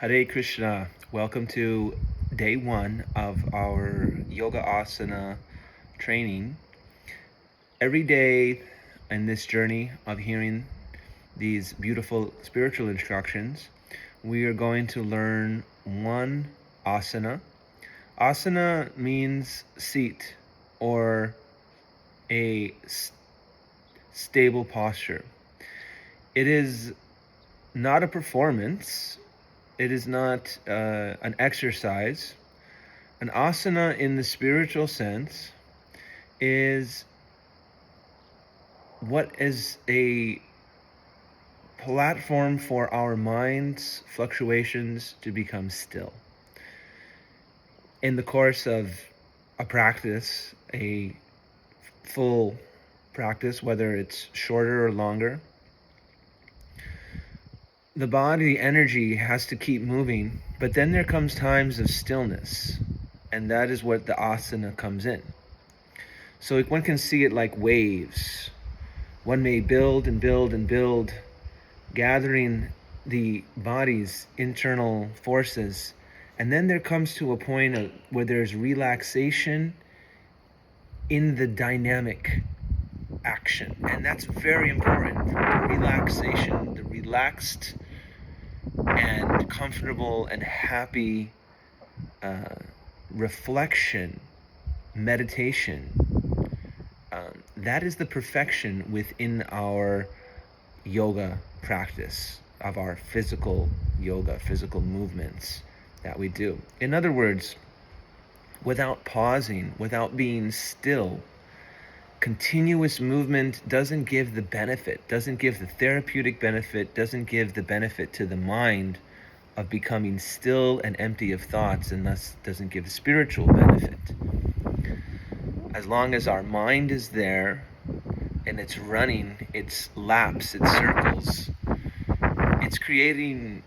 Hare Krishna. Welcome to day one of our yoga asana training. Every day in this journey of hearing these beautiful spiritual instructions, we are going to learn one asana. Asana means seat or a stable posture. It is not a performance. It is not an exercise. An asana in the spiritual sense is what is a platform for our mind's fluctuations to become still. In the course of a practice, a full practice, whether it's shorter or longer, the body energy has to keep moving, but then there comes times of stillness, and that is what the asana comes in. So one can see it like waves. One may build and build and build, gathering the body's internal forces, and then there comes to a point where there's relaxation in the dynamic action, and that's very important. The relaxation, the relaxed and comfortable and happy reflection, meditation, that is the perfection within our yoga practice, of our physical yoga, physical movements that we do. In other words, without pausing, without being still, continuous movement doesn't give the benefit, doesn't give the therapeutic benefit, doesn't give the benefit to the mind of becoming still and empty of thoughts, and thus doesn't give spiritual benefit. As long as our mind is there and it's running its laps, its circles, it's creating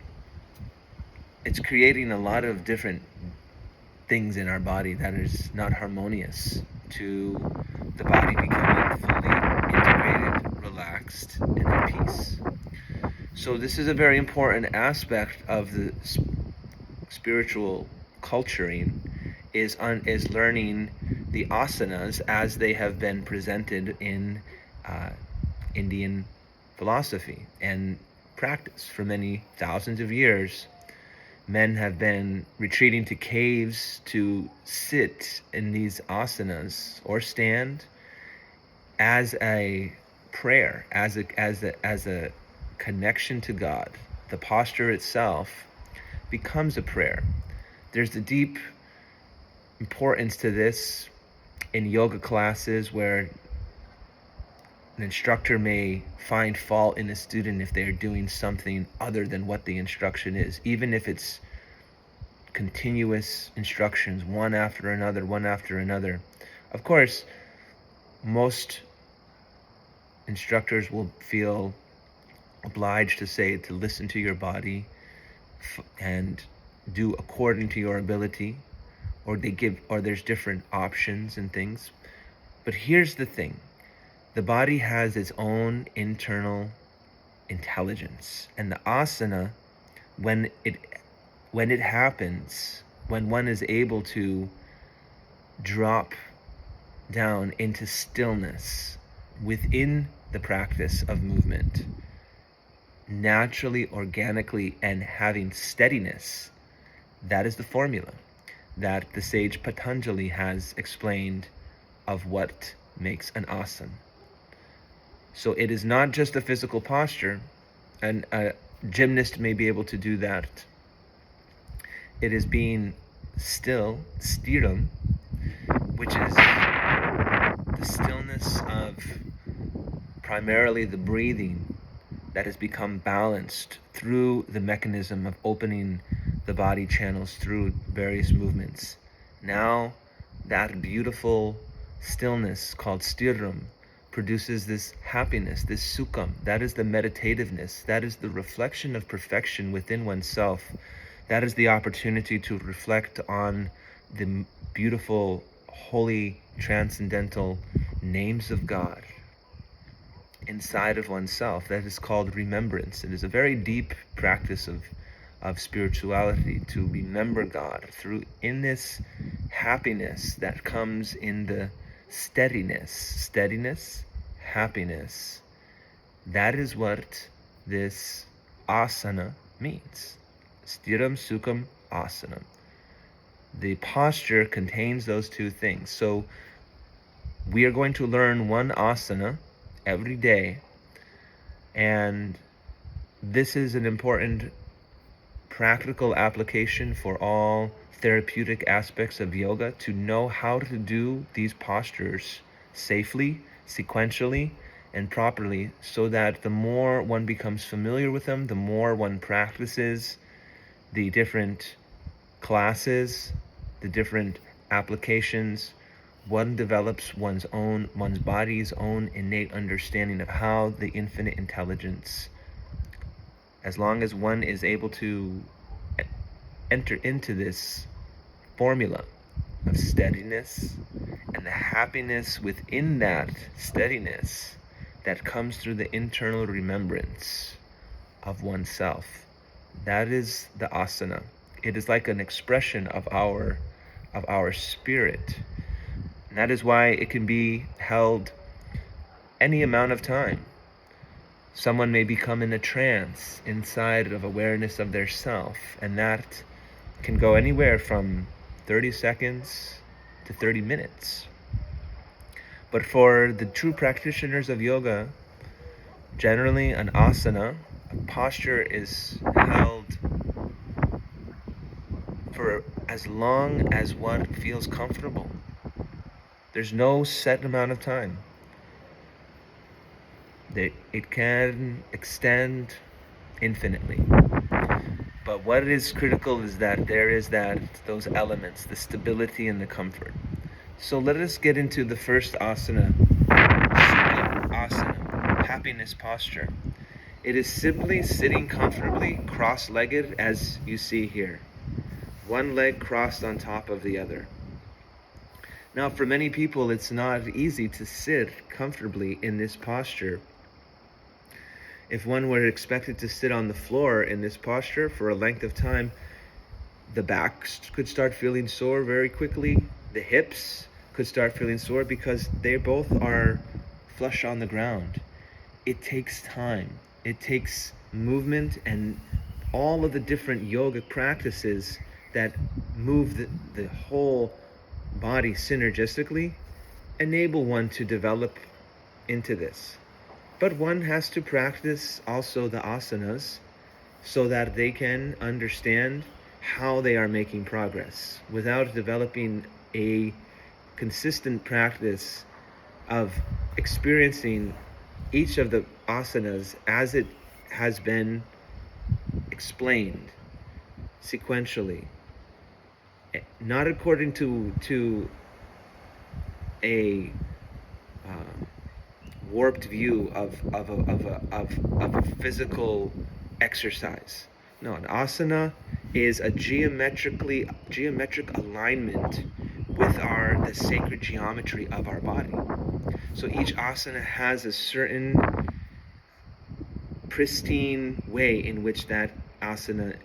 a lot of different things in our body that is not harmonious to the body becoming fully integrated, relaxed, and at peace. So this is a very important aspect of the spiritual culturing, is learning the asanas as they have been presented in Indian philosophy and practice. For many thousands of years, men have been retreating to caves to sit in these asanas or stand as a prayer, as a connection to God. The posture itself becomes a prayer. There's a deep importance to this in yoga classes, where an instructor may find fault in a student if they are doing something other than what the instruction is, even if it's continuous instructions, one after another, one after another. Of course, most instructors will feel obliged to say to listen to your body and do according to your ability, or there's different options and things. But here's the thing. The body has its own internal intelligence, and the asana, when it happens, when one is able to drop down into stillness within the practice of movement, naturally, organically, and having steadiness, that is the formula that the sage Patanjali has explained of what makes an asana. So it is not just a physical posture, and a gymnast may be able to do that. It is being still, stiram, which is the stillness of primarily the breathing that has become balanced through the mechanism of opening the body channels through various movements. Now that beautiful stillness called stiram produces this happiness, this sukham. That is the meditativeness. That is the reflection of perfection within oneself. That is the opportunity to reflect on the beautiful, holy, transcendental names of God inside of oneself. That is called remembrance. It is a very deep practice of spirituality, to remember God through in this happiness that comes in the steadiness, happiness. That is what this asana means. Stiram Sukham Asana. The posture contains those two things. So we are going to learn one asana every day, and this is an important practical application for all therapeutic aspects of yoga, to know how to do these postures safely, sequentially, and properly, so that the more one becomes familiar with them, the more one practices the different classes, the different applications, one develops one's body's own innate understanding of how the infinite intelligence, as long as one is able to enter into this formula of steadiness and the happiness within that steadiness that comes through the internal remembrance of oneself. That is the asana. It is like an expression of our spirit. And that is why it can be held any amount of time. Someone may become in a trance inside of awareness of their self, and that can go anywhere from 30 seconds to 30 minutes. But for the true practitioners of yoga, generally an asana, a posture, is held for as long as one feels comfortable. There's no set amount of time. It can extend infinitely. But what is critical is that there is those elements, the stability and the comfort. So let us get into the first asana, Sukha Asana, happiness posture. It is simply sitting comfortably, cross-legged, as you see here. One leg crossed on top of the other. Now, for many people, it's not easy to sit comfortably in this posture. If one were expected to sit on the floor in this posture for a length of time, the back could start feeling sore very quickly. The hips could start feeling sore because they both are flush on the ground. It takes time. It takes movement, and all of the different yoga practices that move the whole body synergistically enable one to develop into this. But one has to practice also the asanas so that they can understand how they are making progress. Without developing a consistent practice of experiencing each of the asanas as it has been explained sequentially, not according to a warped view of a physical exercise. No, an asana is a geometric alignment with the sacred geometry of our body. So each asana has a certain pristine way in which that asana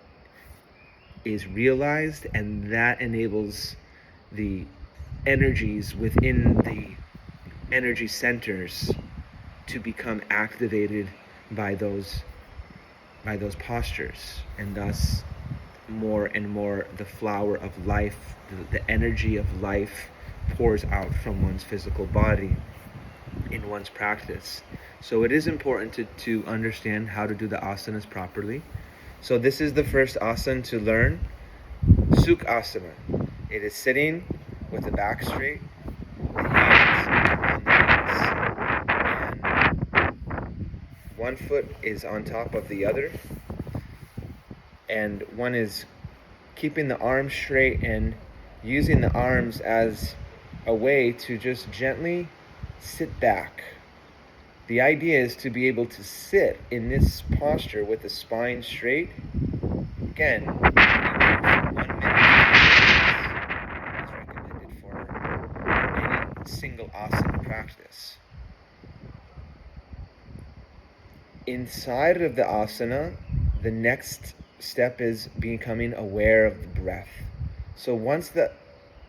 is realized, and that enables the energies within the energy centers to become activated by those postures, and thus more and more the flower of life, the energy of life pours out from one's physical body in one's practice. So it is important to understand how to do the asanas properly. So this is the first asana to learn, Sukha Asana. It is sitting with the back straight, the hands on the knees, and one foot is on top of the other, and one is keeping the arms straight and using the arms as a way to just gently sit back. The idea is to be able to sit in this posture with the spine straight. Again, 1 minute is recommended for any single asana practice. Inside of the asana, the next step is becoming aware of the breath. So once the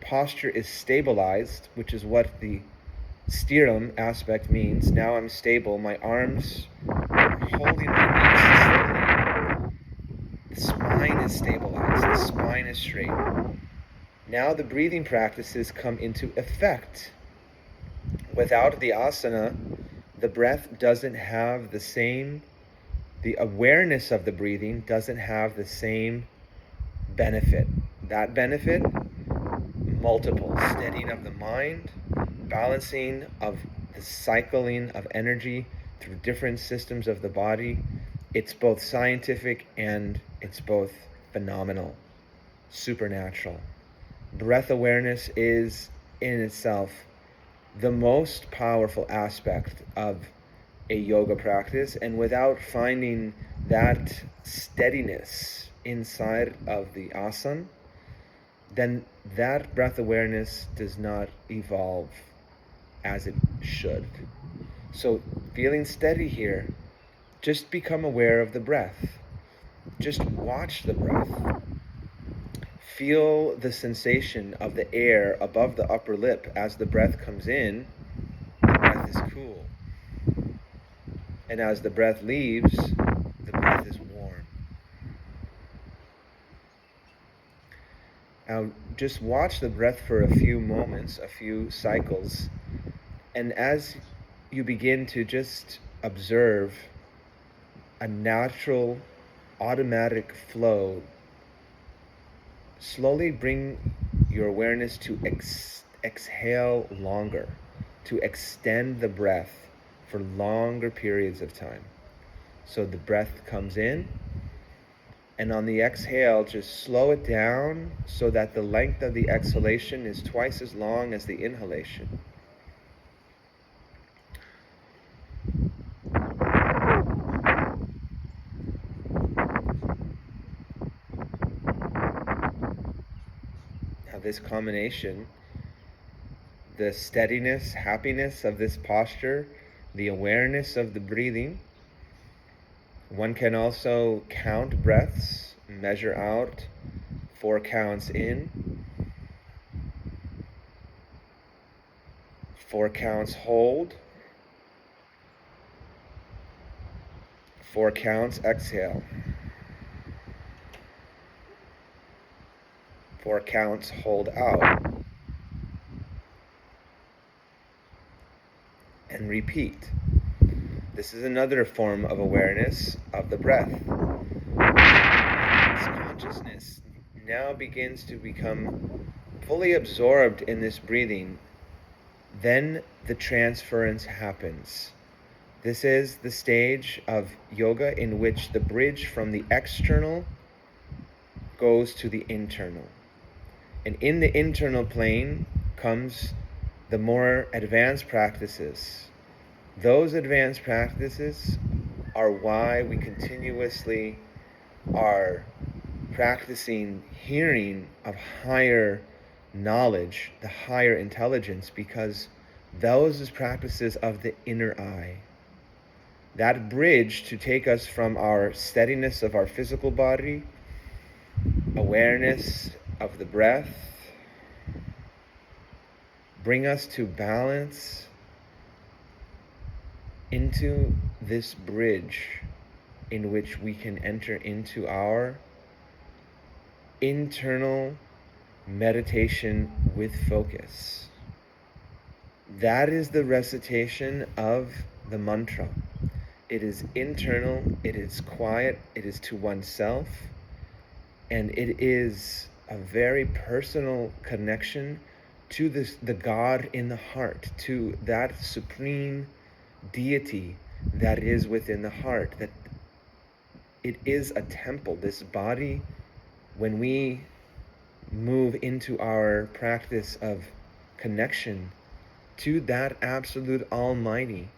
posture is stabilized, which is what the stiram aspect means, now I'm stable, my arms are holding my knees steadily, the spine is stabilized, the spine is straight. Now the breathing practices come into effect. Without the asana, the breath doesn't have the same, the awareness of the breathing doesn't have the same benefit. That benefit, multiple: steadying of the mind, balancing of the cycling of energy through different systems of the body. It's both scientific and it's both phenomenal, supernatural. Breath awareness is in itself the most powerful aspect of a yoga practice, and without finding that steadiness inside of the asana, then that breath awareness does not evolve as it should. So feeling steady here, just become aware of the breath. Just watch the breath. Feel the sensation of the air above the upper lip. As the breath comes in, the breath is cool. And as the breath leaves, the breath is warm. Now just watch the breath for a few moments, a few cycles. And as you begin to just observe a natural, automatic flow, slowly bring your awareness to exhale longer, to extend the breath for longer periods of time. So the breath comes in, and on the exhale, just slow it down so that the length of the exhalation is twice as long as the inhalation. Now this combination, the steadiness, happiness of this posture, the awareness of the breathing. One can also count breaths, measure out 4 counts in, 4 counts hold, 4 counts exhale, 4 counts hold out, and repeat. This is another form of awareness of the breath. This consciousness now begins to become fully absorbed in this breathing. Then the transference happens. This is the stage of yoga in which the bridge from the external goes to the internal. And in the internal plane comes the more advanced practices. Those advanced practices are why we continuously are practicing hearing of higher knowledge, the higher intelligence, because those are practices of the inner eye. That bridge to take us from our steadiness of our physical body, awareness of the breath, bring us to balance into this bridge in which we can enter into our internal meditation with focus. That is the recitation of the mantra. It is internal, it is quiet, it is to oneself, and it is a very personal connection to the God in the heart, to that supreme deity that is within the heart, that it is a temple. This body, when we move into our practice of connection to that absolute almighty,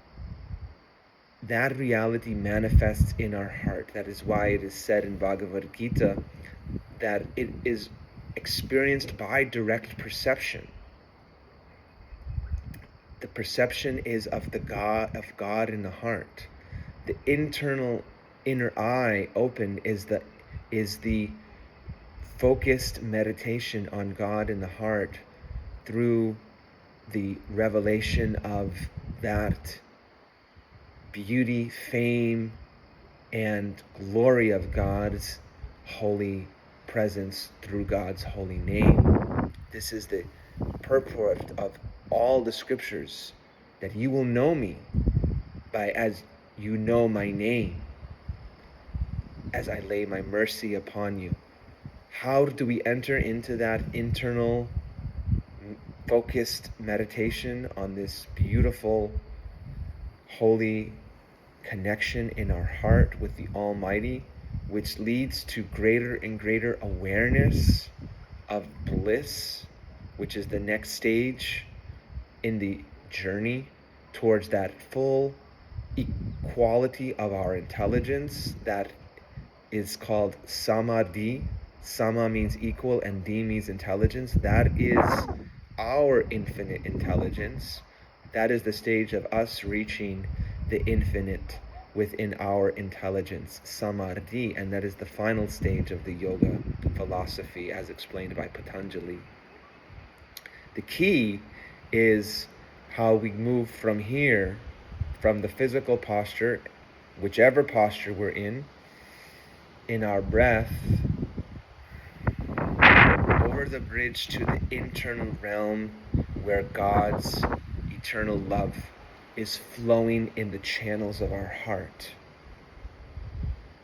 that reality manifests in our heart. That is why it is said in Bhagavad Gita that it is experienced by direct perception. The perception is of God in the heart. The inner eye open is the is the focused meditation on God in the heart through the revelation of that beauty, fame, and glory of God's holy presence through God's holy name. This is the purport of all the scriptures, that you will know me by as you know my name, as I lay my mercy upon you. How do we enter into that internal focused meditation on this beautiful, holy connection in our heart with the Almighty, which leads to greater and greater awareness of bliss, which is the next stage in the journey towards that full equality of our intelligence that is called samadhi. Sama means equal and di means intelligence. That is our infinite intelligence. That is the stage of us reaching the infinite within our intelligence, samadhi, and that is the final stage of the yoga philosophy as explained by Patanjali. The key is how we move from here, from the physical posture, whichever posture we're in our breath, over the bridge to the internal realm where God's eternal love is flowing in the channels of our heart.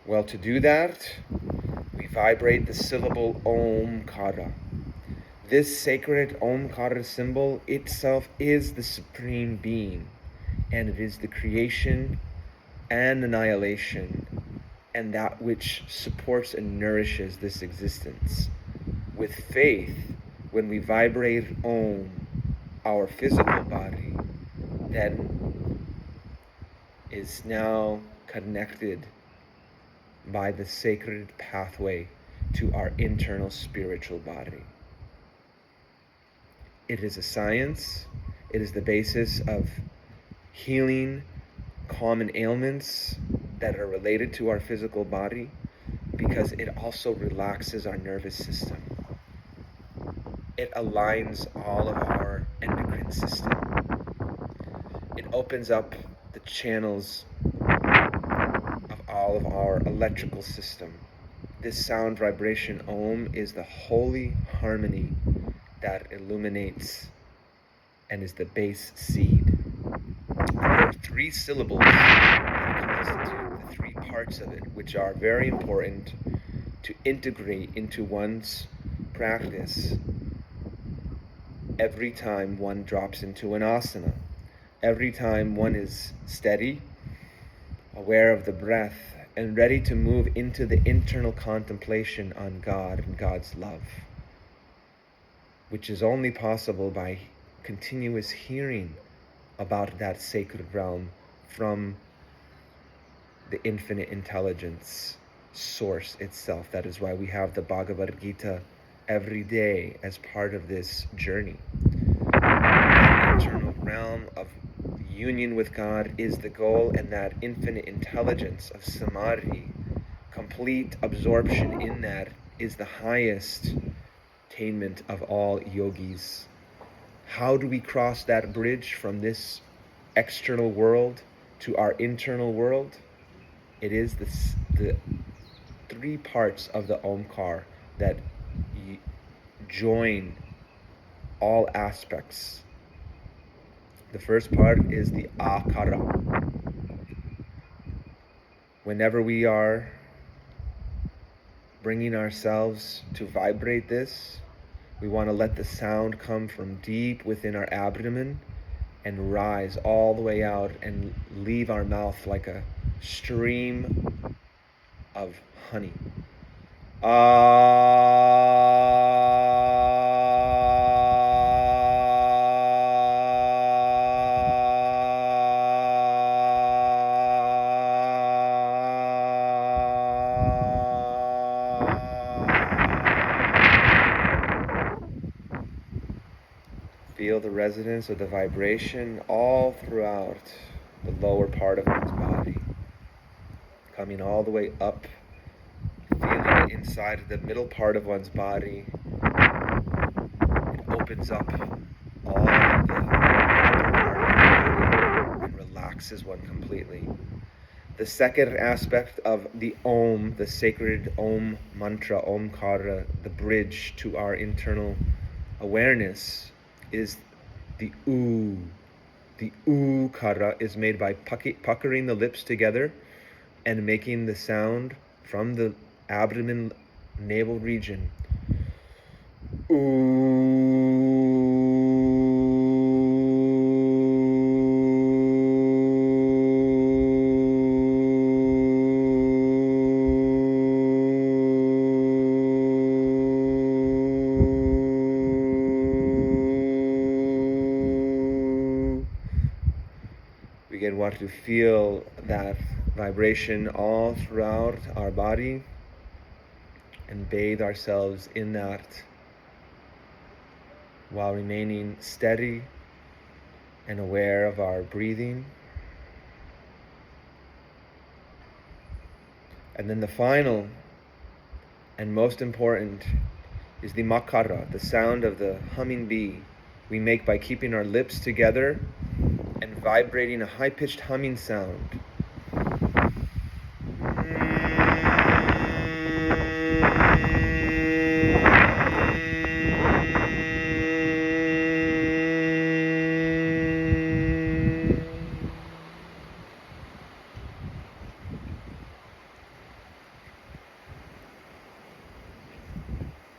Well, to do that, we vibrate the syllable Omkara. This sacred Omkara symbol itself is the supreme being, and it is the creation and annihilation, and that which supports and nourishes this existence. With faith, when we vibrate Om, our physical body, then is now connected by the sacred pathway to our internal spiritual body. It is a science. It is the basis of healing common ailments that are related to our physical body, because it also relaxes our nervous system. It aligns all of our endocrine system. It opens up the channels of all of our electrical system. This sound vibration Om is the holy harmony that illuminates and is the base seed. There are 3 syllables that constitute the 3 parts of it, which are very important to integrate into one's practice every time one drops into an asana. Every time one is steady, aware of the breath, and ready to move into the internal contemplation on God and God's love, which is only possible by continuous hearing about that sacred realm from the infinite intelligence source itself. That is why we have the Bhagavad Gita every day as part of this journey. That internal realm of union with God is the goal, and that infinite intelligence of samadhi, complete absorption in that, is the highest attainment of all yogis. How do we cross that bridge from this external world to our internal world? It is the 3 parts of the Omkar that join all aspects. The first part is the Akara. Whenever we are bringing ourselves to vibrate this, we want to let the sound come from deep within our abdomen and rise all the way out and leave our mouth like a stream of honey. Feel the resonance of the vibration all throughout the lower part of one's body, coming all the way up, feeling it inside of the middle part of one's body. It opens up all of the upper part of the body and relaxes one completely. The second aspect of the Om, the sacred Om mantra, Omkara, the bridge to our internal awareness, is the U. The U-kara is made by puckering the lips together and making the sound from the abdomen navel region. We again want to feel that vibration all throughout our body and bathe ourselves in that while remaining steady and aware of our breathing. And then the final and most important is the makara, the sound of the humming bee we make by keeping our lips together and vibrating a high-pitched humming sound.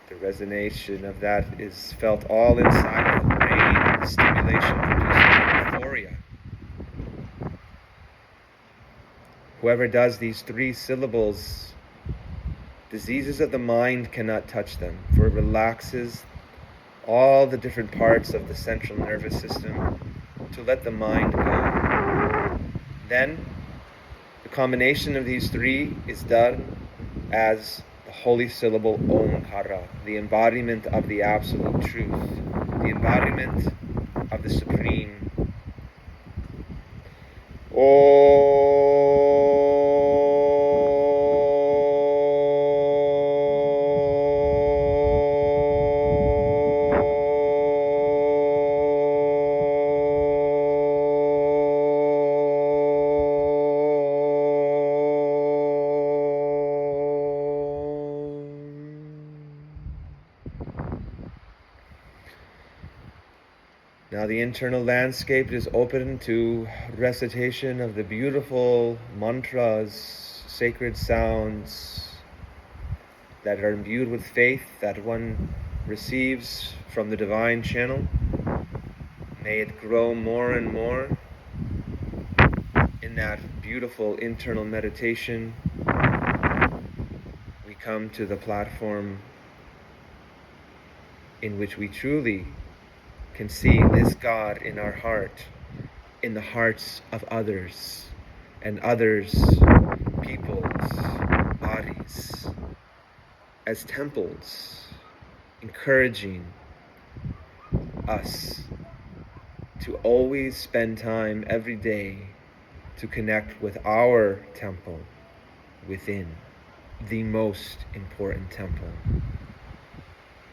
The resonation of that is felt all inside of the brain. The stimulation produces euphoria. Whoever does these 3 syllables, diseases of the mind cannot touch them, for it relaxes all the different parts of the central nervous system to let the mind go. Then, the combination of these 3 is done as the holy syllable Omkara, the embodiment of the absolute truth, the embodiment of the supreme. Now the internal landscape is open to recitation of the beautiful mantras, sacred sounds that are imbued with faith that one receives from the divine channel. May it grow more and more in that beautiful internal meditation. We come to the platform in which we truly can see this God in our heart, in the hearts of others, and others' people's bodies, as temples, encouraging us to always spend time every day to connect with our temple within, the most important temple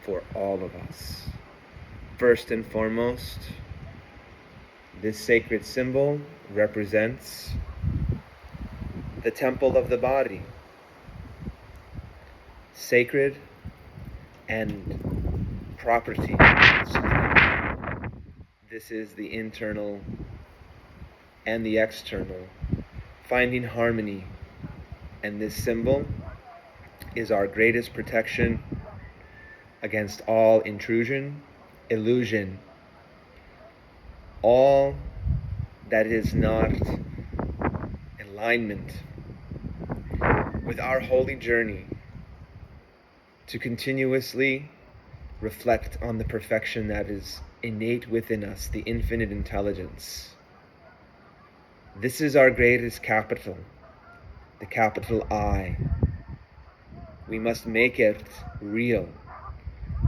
for all of us. First and foremost, this sacred symbol represents the temple of the body, sacred and property. This is the internal and the external, finding harmony, and this symbol is our greatest protection against all intrusion, illusion, all that is not alignment with our holy journey to continuously reflect on the perfection that is innate within us, the infinite intelligence. This is our greatest capital, the capital I. We must make it real.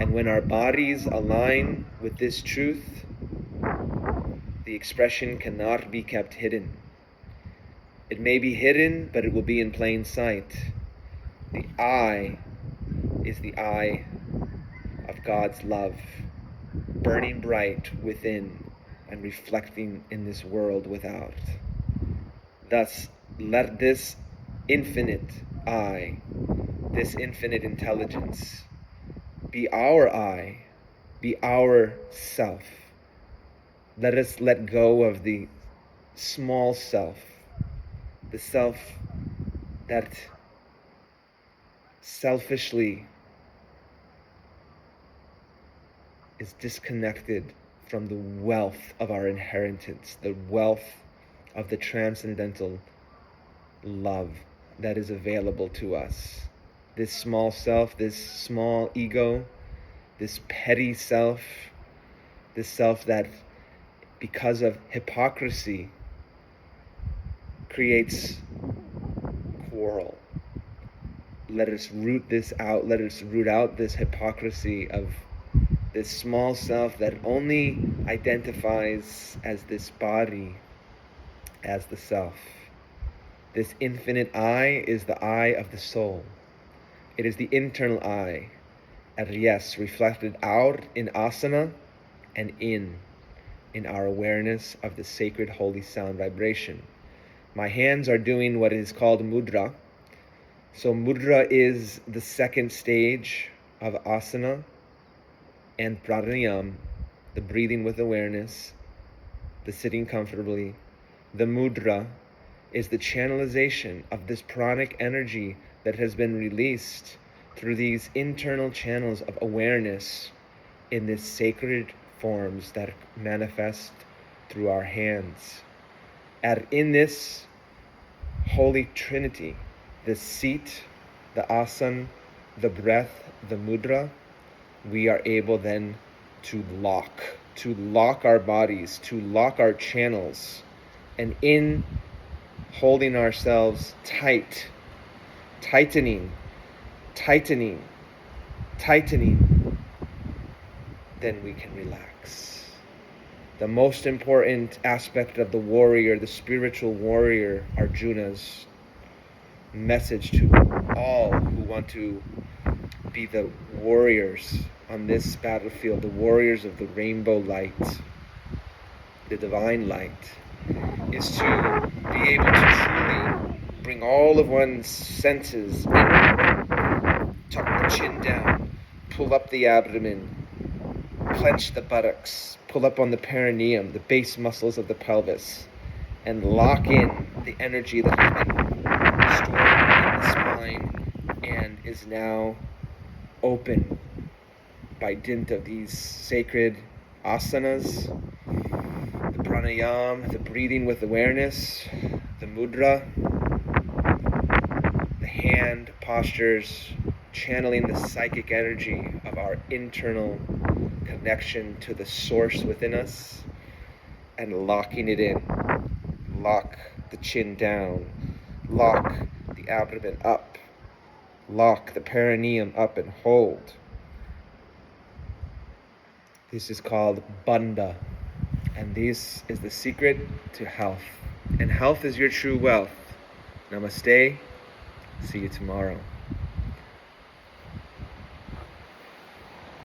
And when our bodies align with this truth, the expression cannot be kept hidden. It may be hidden, but it will be in plain sight. The I is the eye of God's love, burning bright within and reflecting in this world without. Thus, let this infinite eye, this infinite intelligence, be our eye, be our self. Let us let go of the small self, the self that selfishly is disconnected from the wealth of our inheritance, the wealth of the transcendental love that is available to us. This small self, this small ego, this petty self, this self that, because of hypocrisy, creates quarrel. Let us root this out. Let us root out this hypocrisy of this small self that only identifies as this body, as the self. This infinite I is the eye of the soul. It is the internal eye, and yes, reflected out in asana and in our awareness of the sacred holy sound vibration. My hands are doing what is called mudra. So mudra is the second stage of asana and pranayama, the breathing with awareness, the sitting comfortably. The mudra is the channelization of this pranic energy that has been released through these internal channels of awareness in this sacred forms that manifest through our hands. And in this holy trinity, the seat, the asana, the breath, the mudra, we are able then to lock our bodies, to lock our channels, and in holding ourselves tight, tightening, then we can relax. The most important aspect of the warrior, the spiritual warrior, Arjuna's message to all who want to be the warriors on this battlefield, the warriors of the rainbow light, the divine light, is to be able to truly bring all of one's senses in, tuck the chin down, pull up the abdomen, clench the buttocks, pull up on the perineum, the base muscles of the pelvis, and lock in the energy that has been stored in the spine and is now open by dint of these sacred asanas, the pranayama, the breathing with awareness, the mudra, the hand postures, channeling the psychic energy of our internal connection to the source within us and locking it in. Lock the chin down, lock the abdomen up, lock the perineum up and hold. This is called bandha, and this is the secret to health. And health is your true wealth. Namaste. See you tomorrow.